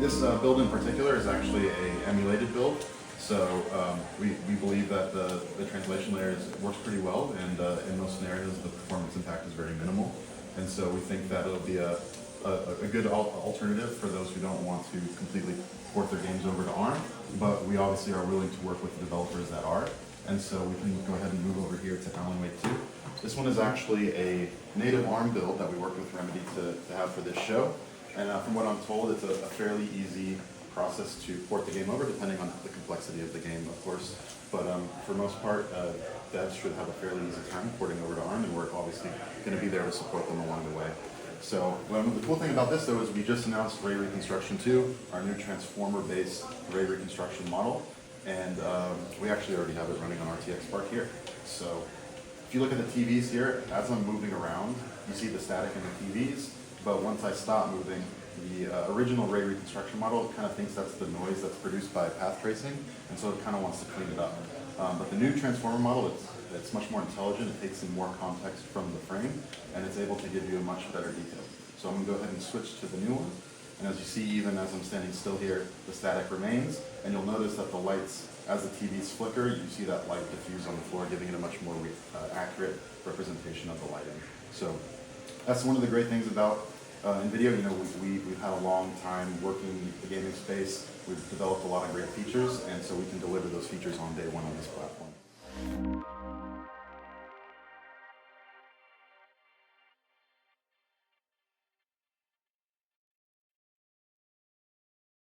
This build in particular is actually a emulated build. So we believe that the translation layer works pretty well, and in those scenarios the performance impact is very minimal. And so we think that it'll be a good alternative for those who don't want to completely port their games over to ARM, but we obviously are willing to work with the developers that are. And so we can go ahead and move over here to Alan Wake 2. This one is actually a native ARM build that we worked with Remedy to have for this show. And from what I'm told, it's a fairly easy process to port the game over, depending on the complexity of the game, of course. But for most part, devs should have a fairly easy time porting over to ARM, and we're obviously going to be there to support them along the way. So the cool thing about this, though, is we just announced Ray Reconstruction 2, our new transformer-based Ray Reconstruction model, and we actually already have it running on RTX Spark here. So if you look at the TVs here, as I'm moving around, you see the static in the TVs, but once I stop moving, the original Ray Reconstruction model kind of thinks that's the noise that's produced by path tracing, and so it kind of wants to clean it up. But the new transformer model, it's much more intelligent. It takes in more context from the frame, and it's able to give you a much better detail. So I'm going to go ahead and switch to the new one. And as you see, even as I'm standing still here, the static remains, and you'll notice that the lights, as the TVs flicker, you see that light diffuse on the floor, giving it a much more accurate representation of the lighting. So that's one of the great things about NVIDIA. You know, we've had a long time working in the gaming space. We've developed a lot of great features, and so we can deliver those features on day one on this platform.